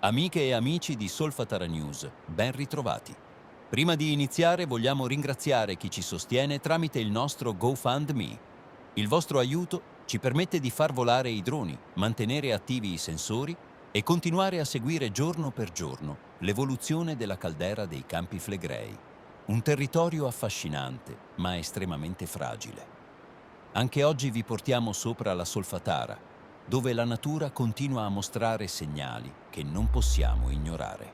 Amiche e amici di Solfatara News, ben ritrovati. Prima di iniziare vogliamo ringraziare chi ci sostiene tramite il nostro GoFundMe. Il vostro aiuto ci permette di far volare i droni, mantenere attivi i sensori e continuare a seguire giorno per giorno l'evoluzione della caldera dei Campi Flegrei. Un territorio affascinante, ma estremamente fragile. Anche oggi vi portiamo sopra la Solfatara, dove la natura continua a mostrare segnali che non possiamo ignorare.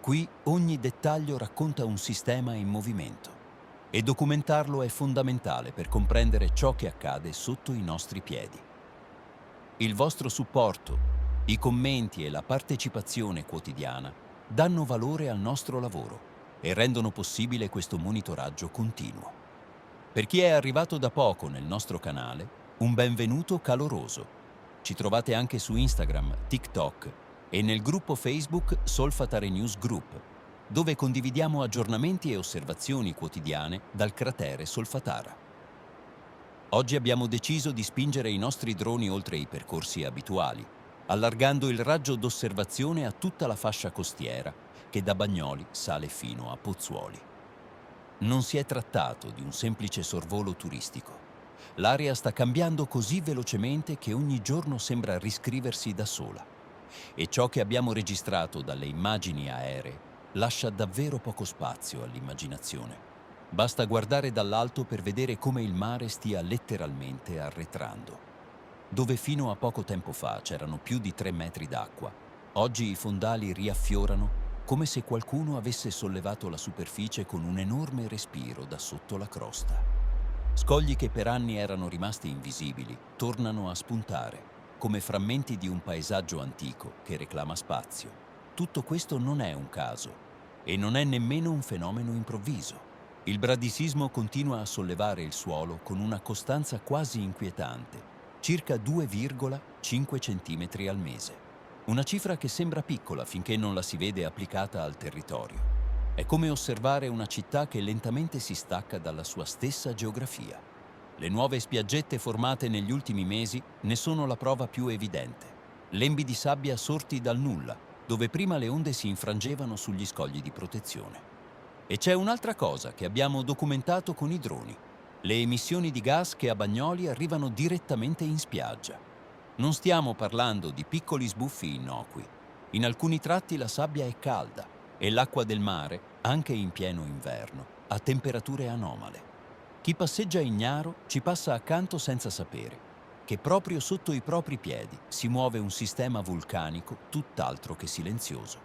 Qui ogni dettaglio racconta un sistema in movimento e documentarlo è fondamentale per comprendere ciò che accade sotto i nostri piedi. Il vostro supporto, i commenti e la partecipazione quotidiana danno valore al nostro lavoro e rendono possibile questo monitoraggio continuo. Per chi è arrivato da poco nel nostro canale, un benvenuto caloroso. Ci trovate anche su Instagram, TikTok e nel gruppo Facebook Solfatare News Group, dove condividiamo aggiornamenti e osservazioni quotidiane dal cratere Solfatara. Oggi abbiamo deciso di spingere i nostri droni oltre i percorsi abituali, allargando il raggio d'osservazione a tutta la fascia costiera che da Bagnoli sale fino a Pozzuoli. Non si è trattato di un semplice sorvolo turistico. L'area sta cambiando così velocemente che ogni giorno sembra riscriversi da sola. E ciò che abbiamo registrato dalle immagini aeree lascia davvero poco spazio all'immaginazione. Basta guardare dall'alto per vedere come il mare stia letteralmente arretrando. Dove fino a poco tempo fa c'erano più di 3 metri d'acqua, oggi i fondali riaffiorano come se qualcuno avesse sollevato la superficie con un enorme respiro da sotto la crosta. Scogli che per anni erano rimasti invisibili tornano a spuntare, come frammenti di un paesaggio antico che reclama spazio. Tutto questo non è un caso e non è nemmeno un fenomeno improvviso. Il bradisismo continua a sollevare il suolo con una costanza quasi inquietante, circa 2,5 cm al mese. Una cifra che sembra piccola finché non la si vede applicata al territorio. È come osservare una città che lentamente si stacca dalla sua stessa geografia. Le nuove spiaggette formate negli ultimi mesi ne sono la prova più evidente. Lembi di sabbia sorti dal nulla, dove prima le onde si infrangevano sugli scogli di protezione. E c'è un'altra cosa che abbiamo documentato con i droni: le emissioni di gas che a Bagnoli arrivano direttamente in spiaggia. Non stiamo parlando di piccoli sbuffi innocui. In alcuni tratti la sabbia è calda e l'acqua del mare, anche in pieno inverno, ha temperature anomale. Chi passeggia ignaro ci passa accanto senza sapere che proprio sotto i propri piedi si muove un sistema vulcanico tutt'altro che silenzioso.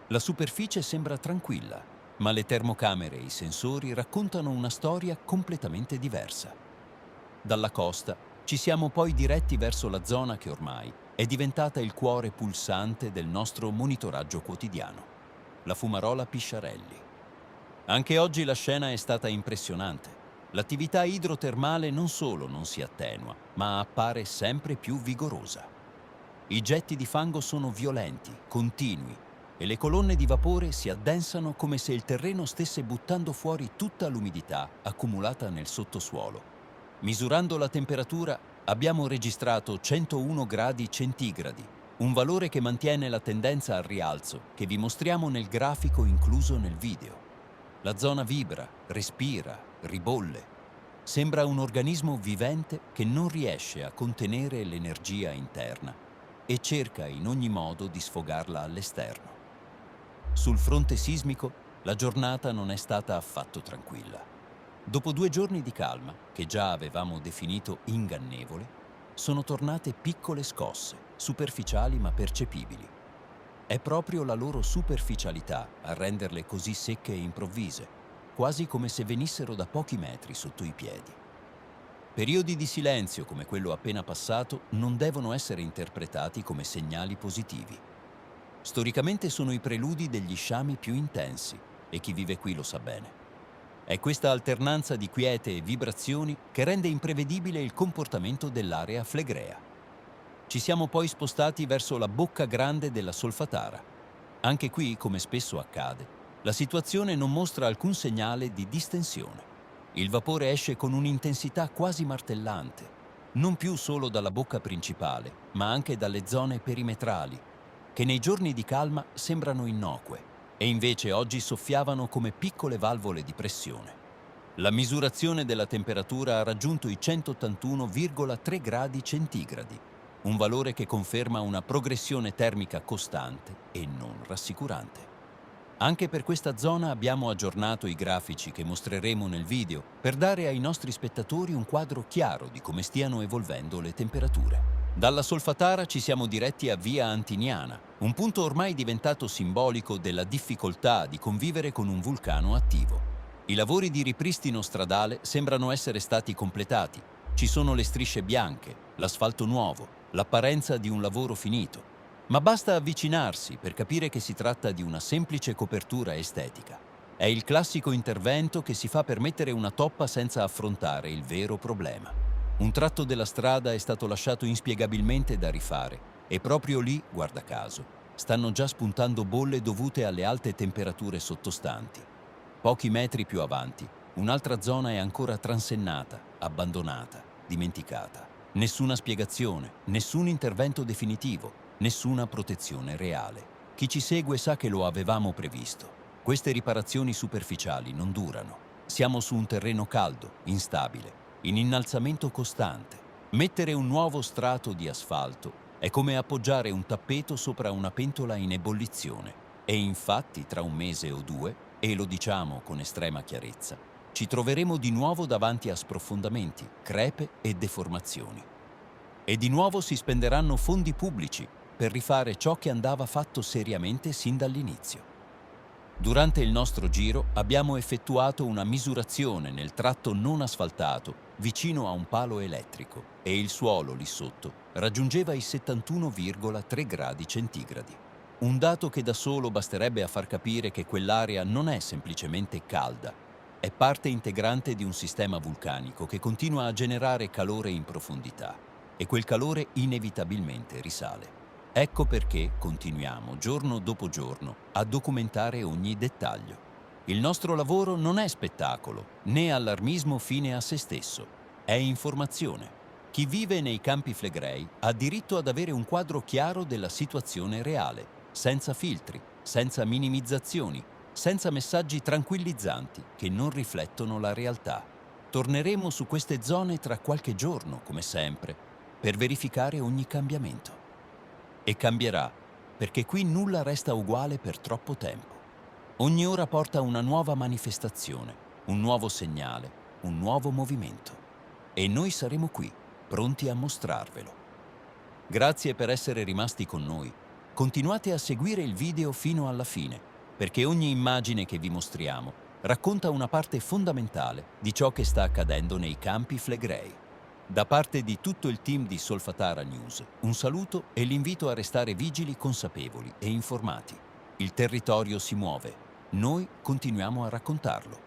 La superficie sembra tranquilla, ma le termocamere e i sensori raccontano una storia completamente diversa. Dalla costa ci siamo poi diretti verso la zona che ormai è diventata il cuore pulsante del nostro monitoraggio quotidiano: la fumarola Pisciarelli. Anche oggi la scena è stata impressionante. L'attività idrotermale non solo non si attenua, ma appare sempre più vigorosa. I getti di fango sono violenti, continui, e le colonne di vapore si addensano come se il terreno stesse buttando fuori tutta l'umidità accumulata nel sottosuolo. Misurando la temperatura abbiamo registrato 101 gradi centigradi, un valore che mantiene la tendenza al rialzo che vi mostriamo nel grafico incluso nel video. La zona vibra, respira, ribolle. Sembra un organismo vivente che non riesce a contenere l'energia interna e cerca in ogni modo di sfogarla all'esterno. Sul fronte sismico la giornata non è stata affatto tranquilla. Dopo 2 giorni di calma, che già avevamo definito ingannevole, sono tornate piccole scosse, superficiali ma percepibili. È proprio la loro superficialità a renderle così secche e improvvise, quasi come se venissero da pochi metri sotto i piedi. Periodi di silenzio come quello appena passato non devono essere interpretati come segnali positivi. Storicamente sono i preludi degli sciami più intensi, e chi vive qui lo sa bene. È questa alternanza di quiete e vibrazioni che rende imprevedibile il comportamento dell'area flegrea. Ci siamo poi spostati verso la bocca grande della Solfatara. Anche qui, come spesso accade, la situazione non mostra alcun segnale di distensione. Il vapore esce con un'intensità quasi martellante, non più solo dalla bocca principale, ma anche dalle zone perimetrali. che nei giorni di calma sembrano innocue e invece oggi soffiavano come piccole valvole di pressione. La misurazione della temperatura ha raggiunto i 181,3 gradi centigradi, un valore che conferma una progressione termica costante e non rassicurante. Anche per questa zona abbiamo aggiornato i grafici che mostreremo nel video per dare ai nostri spettatori un quadro chiaro di come stiano evolvendo le temperature. Dalla Solfatara ci siamo diretti a Via Antiniana, un punto ormai diventato simbolico della difficoltà di convivere con un vulcano attivo. I lavori di ripristino stradale sembrano essere stati completati. Ci sono le strisce bianche, l'asfalto nuovo, l'apparenza di un lavoro finito. Ma basta avvicinarsi per capire che si tratta di una semplice copertura estetica. È il classico intervento che si fa per mettere una toppa senza affrontare il vero problema. Un tratto della strada è stato lasciato inspiegabilmente da rifare e proprio lì, guarda caso, stanno già spuntando bolle dovute alle alte temperature sottostanti. Pochi metri più avanti, un'altra zona è ancora transennata, abbandonata, dimenticata. Nessuna spiegazione, nessun intervento definitivo, nessuna protezione reale. Chi ci segue sa che lo avevamo previsto. Queste riparazioni superficiali non durano. Siamo su un terreno caldo, instabile, in innalzamento costante. Mettere un nuovo strato di asfalto è come appoggiare un tappeto sopra una pentola in ebollizione. E infatti tra un mese o due, e lo diciamo con estrema chiarezza, ci troveremo di nuovo davanti a sprofondamenti, crepe e deformazioni. E di nuovo si spenderanno fondi pubblici per rifare ciò che andava fatto seriamente sin dall'inizio. Durante il nostro giro abbiamo effettuato una misurazione nel tratto non asfaltato vicino a un palo elettrico e il suolo lì sotto raggiungeva i 71,3 gradi centigradi. Un dato che da solo basterebbe a far capire che quell'area non è semplicemente calda, è parte integrante di un sistema vulcanico che continua a generare calore in profondità e quel calore inevitabilmente risale. Ecco perché continuiamo giorno dopo giorno a documentare ogni dettaglio. Il nostro lavoro non è spettacolo, né allarmismo fine a se stesso, è informazione. Chi vive nei Campi Flegrei ha diritto ad avere un quadro chiaro della situazione reale, senza filtri, senza minimizzazioni, senza messaggi tranquillizzanti che non riflettono la realtà. Torneremo su queste zone tra qualche giorno, come sempre, per verificare ogni cambiamento. E cambierà, perché qui nulla resta uguale per troppo tempo. Ogni ora porta una nuova manifestazione, un nuovo segnale, un nuovo movimento. E noi saremo qui, pronti a mostrarvelo. Grazie per essere rimasti con noi. Continuate a seguire il video fino alla fine, perché ogni immagine che vi mostriamo racconta una parte fondamentale di ciò che sta accadendo nei Campi Flegrei. Da parte di tutto il team di Solfatara News, un saluto e l'invito a restare vigili, consapevoli e informati. Il territorio si muove, noi continuiamo a raccontarlo.